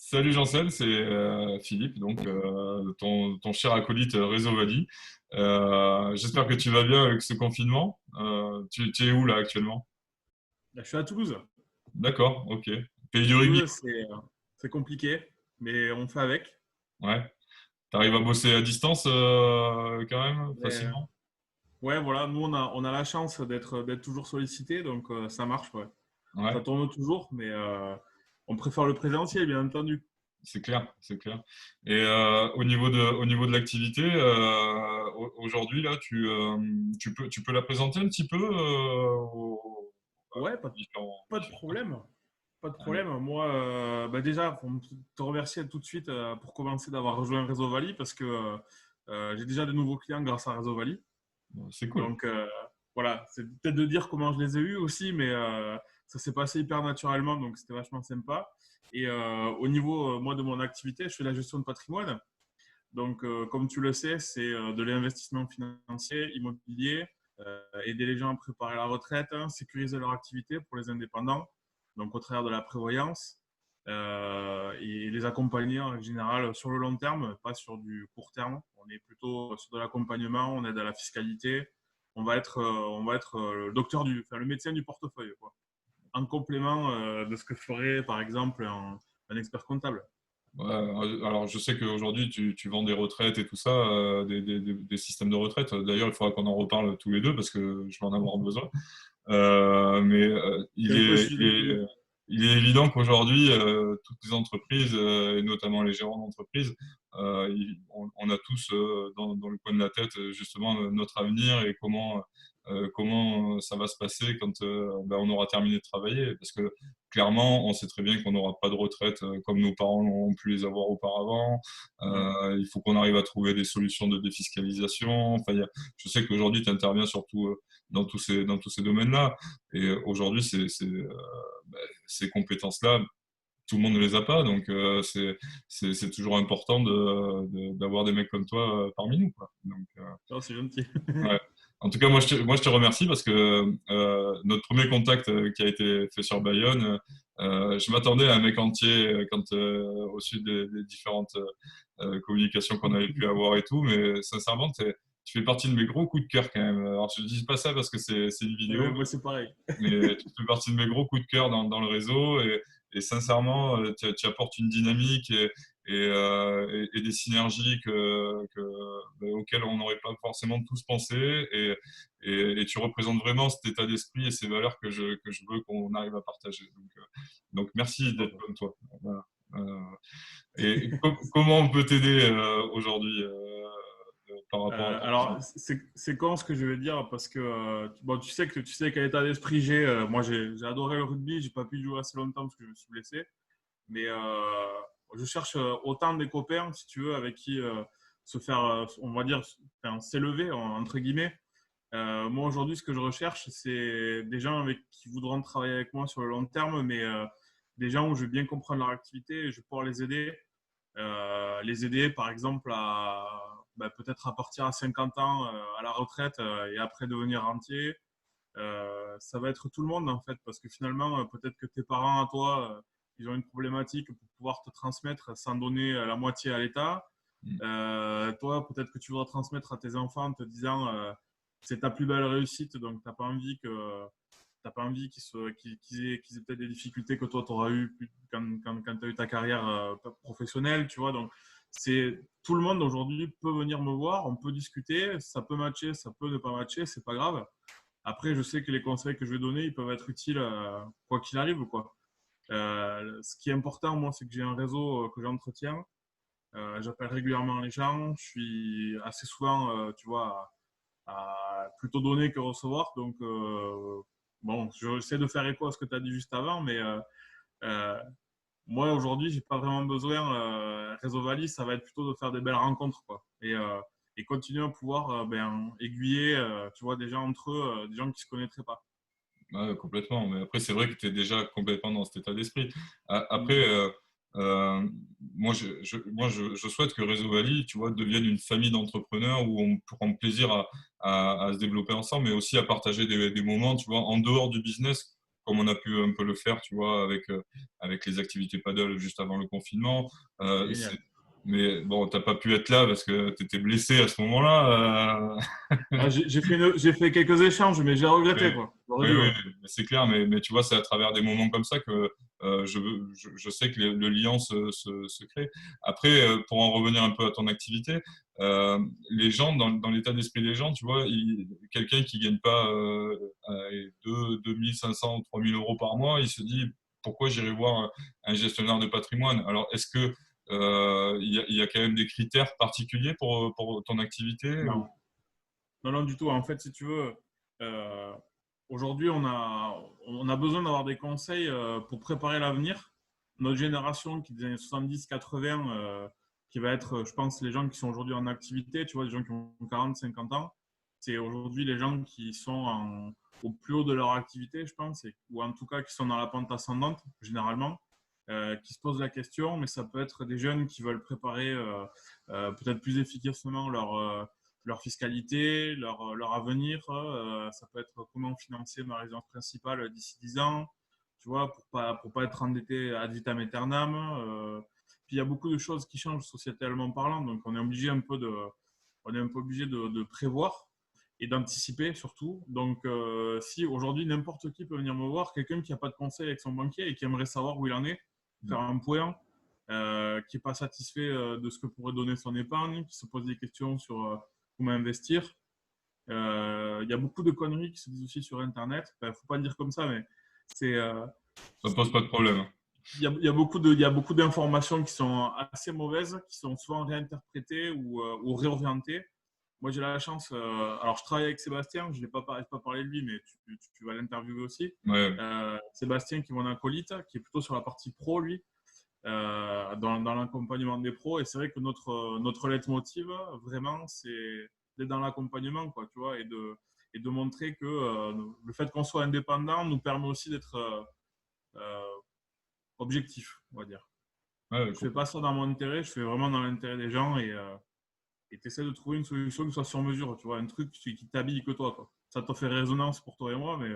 Salut Jean-Sel, c'est Philippe, donc ton cher acolyte Réseau Vali. J'espère que tu vas bien avec ce confinement. Tu es où là actuellement? Là, je suis à Toulouse. D'accord, ok. Pays du rugby. Toulouse, c'est compliqué, mais on fait avec. Ouais. T'arrives à bosser à distance quand même Mais, facilement? ouais, voilà, nous, on a la chance d'être toujours sollicité, donc ça marche, ouais. Ça Ouais, tourne toujours, mais on préfère le présentiel, bien entendu. c'est clair, c'est clair. Et au niveau de l'activité, aujourd'hui là, tu peux la présenter un petit peu Ouais, aux différents. pas de problème. Pas de Allez. problème. Moi, bah déjà, faut te remercier tout de suite pour commencer d'avoir rejoint Réseau Valley parce que j'ai déjà de nouveaux clients grâce à Réseau Valley. Bon, c'est cool. Donc voilà, c'est peut-être de dire comment je les ai eus aussi, mais ça s'est passé hyper naturellement, donc c'était vachement sympa. Et au niveau, moi, de mon activité, je fais la gestion de patrimoine. Donc, comme tu le sais, c'est de l'investissement financier, immobilier, aider les gens à préparer la retraite, hein, sécuriser leur activité pour les indépendants, donc au travers de la prévoyance, et les accompagner en général sur le long terme, pas sur du court terme. On est plutôt sur de l'accompagnement, on aide à la fiscalité. On va être le docteur enfin, le médecin du portefeuille, quoi, en complément de ce que ferait par exemple un expert comptable. Ouais, alors, je sais qu'aujourd'hui, tu vends des retraites et tout ça, des systèmes de retraite. D'ailleurs, il faudra qu'on en reparle tous les deux parce que je vais en avoir besoin. Mais C'est il un peu le est, sujet il d'actu. est, il est évident qu'aujourd'hui, toutes les entreprises, et notamment les gérants d'entreprises, on a tous dans le coin de la tête justement notre avenir et comment ça va se passer quand ben, on aura terminé de travailler. Parce que clairement, on sait très bien qu'on n'aura pas de retraite comme nos parents ont pu les avoir auparavant. Ouais. Il faut qu'on arrive à trouver des solutions de défiscalisation. Enfin, je sais qu'aujourd'hui, tu interviens surtout dans tous ces domaines-là. Et aujourd'hui, ben, ces compétences-là, tout le monde ne les a pas. Donc, c'est toujours important d'avoir des mecs comme toi parmi nous, quoi. Donc, Non, c'est gentil. ouais. En tout cas, moi, je te remercie parce que notre premier contact qui a été fait sur Bayonne, je m'attendais à un mec entier quand au sud des différentes communications qu'on avait pu avoir et tout, mais sincèrement, tu fais partie de mes gros coups de cœur quand même. Alors, je ne dis pas ça parce que c'est une vidéo, Moi, c'est pareil. mais tu fais partie de mes gros coups de cœur dans le réseau et sincèrement, tu apportes une dynamique et des synergies auxquelles on n'aurait pas forcément tous pensé et tu représentes vraiment cet état d'esprit et ces valeurs que je veux qu'on arrive à partager. Donc merci Bon, d'être bah. comme toi. Voilà. Euh, et comment on peut t'aider aujourd'hui par rapport à ton Alors, business? c'est con ce que je vais dire parce que bon, tu sais quel état d'esprit j'ai. Moi, j'ai adoré le rugby. J'ai pas pu y jouer assez longtemps parce que je me suis blessé. Mais je cherche autant des copains, si tu veux, avec qui se faire, on va dire, enfin, s'élever entre guillemets. Moi, aujourd'hui, ce que je recherche, c'est des gens avec qui voudront travailler avec moi sur le long terme, mais des gens où je vais bien comprendre leur activité et je vais pouvoir les aider par exemple à bah, peut-être à partir à 50 ans à la retraite et après devenir rentier. Ça va être tout le monde en fait, parce que finalement, peut-être que tes parents à toi, ils ont une problématique pour pouvoir te transmettre sans donner la moitié à l'État. Toi, peut-être que tu voudras transmettre à tes enfants en te disant c'est ta plus belle réussite, donc t'as pas envie qu'ils aient peut-être des difficultés que toi, tu auras eu quand tu as eu ta carrière professionnelle, tu vois. Donc, tout le monde aujourd'hui peut venir me voir, on peut discuter, ça peut matcher, ça peut ne pas matcher, c'est pas grave. Après, je sais que les conseils que je vais donner, ils peuvent être utiles quoi qu'il arrive, quoi. Ce qui est important, moi, c'est que j'ai un réseau que j'entretiens. J'appelle régulièrement les gens. Je suis assez souvent, tu vois, à plutôt donner que recevoir. Donc, bon, j'essaie de faire écho à ce que tu as dit juste avant, mais euh, moi, aujourd'hui, j'ai pas vraiment besoin. Réseau Valley, ça va être plutôt de faire des belles rencontres, quoi. Et continuer à pouvoir ben, aiguiller, tu vois, des gens entre eux, des gens qui se connaîtraient pas. Ouais, complètement. Mais après, c'est vrai que tu es déjà complètement dans cet état d'esprit. Après, Mm. euh, moi, je souhaite que Réseau Valley, tu vois, devienne une famille d'entrepreneurs où on prend plaisir à se développer ensemble, mais aussi à partager des moments, tu vois, en dehors du business comme on a pu un peu le faire, tu vois, avec les activités paddle juste avant le confinement. Génial. Mais bon, t'as pas pu être là parce que tu étais blessé à ce moment-là. Ah, j'ai fait quelques échanges, mais j'ai Oui, regretté, quoi. J'aurais oui, dû, oui, ouais. c'est clair, mais tu vois, c'est à travers des moments comme ça que je sais que le lien se crée. Après, pour en revenir un peu à ton activité, les gens, dans l'état d'esprit des gens, tu vois, quelqu'un qui gagne pas 2500 ou 3000 euros par mois, il se dit, pourquoi j'irai voir un gestionnaire de patrimoine? Alors, est-ce que il y a quand même des critères particuliers pour ton activité Non. Non, non, du tout. En fait, si tu veux, euh, aujourd'hui, on a besoin d'avoir des conseils pour préparer l'avenir. Notre génération qui est des années 70-80, qui va être, je pense, les gens qui sont aujourd'hui en activité, tu vois, les gens qui ont 40-50 ans, c'est aujourd'hui les gens qui sont au plus haut de leur activité, je pense, ou en tout cas qui sont dans la pente ascendante, généralement, qui se posent la question, mais ça peut être des jeunes qui veulent préparer peut-être plus efficacement leur fiscalité, leur avenir. Ça peut être comment financer ma résidence principale d'ici 10 ans, tu vois, pour pas être endetté ad vitam aeternam. Puis il y a beaucoup de choses qui changent sociétalement parlant, donc on est un peu obligé de prévoir et d'anticiper surtout. Donc, si aujourd'hui n'importe qui peut venir me voir, quelqu'un qui n'a pas de conseil avec son banquier et qui aimerait savoir où il en est, faire un point, qui n'est pas satisfait de ce que pourrait donner son épargne, qui se pose des questions sur comment investir. Il y a beaucoup de conneries qui se disent aussi sur Internet. Il ne faut pas le dire comme ça, mais c'est, ça pose pas de problème? il y a beaucoup d'informations qui sont assez mauvaises, qui sont souvent réinterprétées ou réorientées. Moi, j'ai la chance. Alors, je travaille avec Sébastien. Je n'ai pas parlé de lui, mais tu vas l'interviewer aussi. Ouais. Sébastien, qui est mon acolyte, qui est plutôt sur la partie pro, lui, dans l'accompagnement des pros. Et c'est vrai que notre leitmotiv, vraiment, c'est d'être dans l'accompagnement, quoi, tu vois, et de montrer que le fait qu'on soit indépendant nous permet aussi d'être euh, objectif, on va dire. Ouais, Je fais pas ça dans mon intérêt, je fais vraiment dans l'intérêt des gens et tu essaies de trouver une solution qui soit sur mesure, tu vois, un truc qui t'habille que toi, quoi. Ça te fait résonance pour toi et moi, mais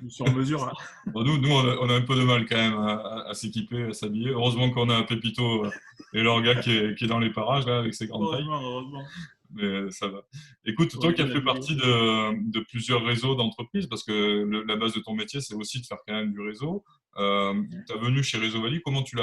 sur mesure, là. bon, nous on a un peu de mal quand même à s'équiper, à s'habiller. Heureusement qu'on a un Pépito et leur gars qui est dans les parages là, avec ses grandes tailles. Heureusement, heureusement. Mais ça va. Écoute, toi qui as fait Original. partie de plusieurs réseaux d'entreprises, parce que la base de ton métier, c'est aussi de faire quand même du réseau. Ta venue chez Réseau Valley, comment tu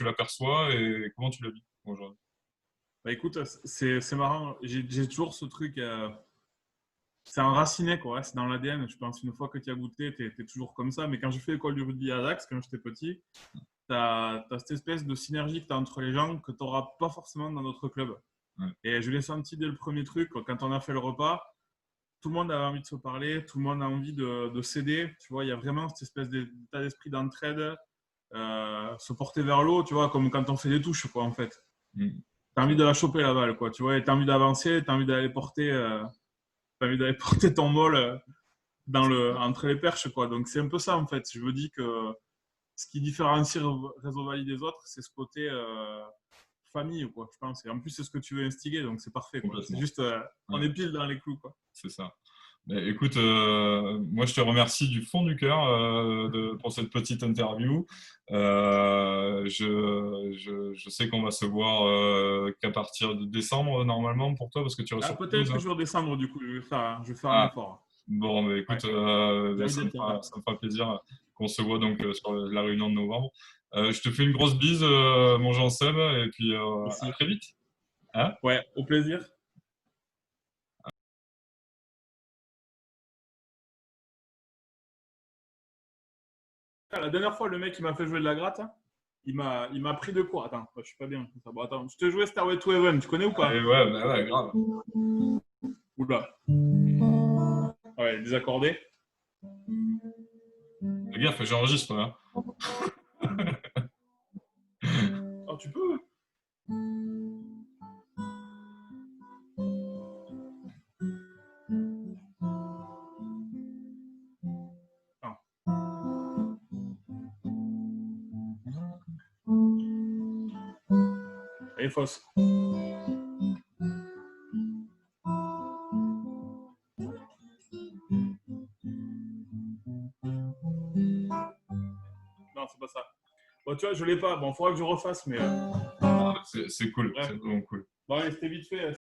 l'aperçois et comment tu la vis aujourd'hui? Bah écoute, c'est marrant. J'ai toujours ce truc. C'est enraciné, quoi. Ouais, c'est dans l'ADN. Je pense une fois que tu as goûté, tu es toujours comme ça. Mais quand j'ai fait l'école du rugby à Dax, quand j'étais petit, tu as cette espèce de synergie que tu as entre les gens que tu n'auras pas forcément dans notre club. Ouais, Et je l'ai senti dès le premier truc. Quand on a fait le repas, tout le monde avait envie de se parler, tout le monde a envie de s'aider. Tu vois, il y a vraiment cette espèce d'état d'esprit d'entraide, se porter vers l'eau, tu vois, comme quand on fait des touches, quoi, en fait. mm, Tu as c'est envie vrai. de la choper, la balle, quoi, tu vois, et tu as envie d'avancer, tu as envie d'aller porter. T'as envie d'aller porter ton bol entre les perches, quoi. Donc, c'est un peu ça, en fait. Je me dis que ce qui différencie Réseau Valley des autres, c'est ce côté famille, quoi, je pense. Et en plus, c'est ce que tu veux instiguer, donc c'est parfait, quoi. C'est Complètement. juste, on Ouais, est pile dans les clous, quoi. c'est ça. Ben, écoute, moi je te remercie du fond du cœur pour cette petite interview. Je sais qu'on va se voir qu'à partir de décembre normalement pour toi parce que tu restes Ah, sur Toulouse, peut-être que hein. je vais redescendre, du coup, je vais faire un Ah, effort. bon, ben, Ouais, écoute, j'ai ben, envie d'être là. ça me fera plaisir qu'on se voit donc sur la réunion de novembre. Je te fais une grosse bise, mon Jean-Seb, et puis à Aussi. très vite. Hein. Ouais, au plaisir. Ah, la dernière fois, le mec qui m'a fait jouer de la gratte, hein, il m'a pris de court. Attends, je suis pas bien. Bon, attends, je te jouais Stairway to Heaven, tu connais ou Allez, pas? ouais, ben, ouais, grave. Oula. Ouais, désaccordé. Fais gaffe, j'enregistre là. Oh, tu peux? Ah, elle est fausse. Bon, tu vois, je l'ai pas. Bon, il faudra que je refasse, mais C'est cool, bref. c'est vraiment cool. Bon, allez, c'était vite fait.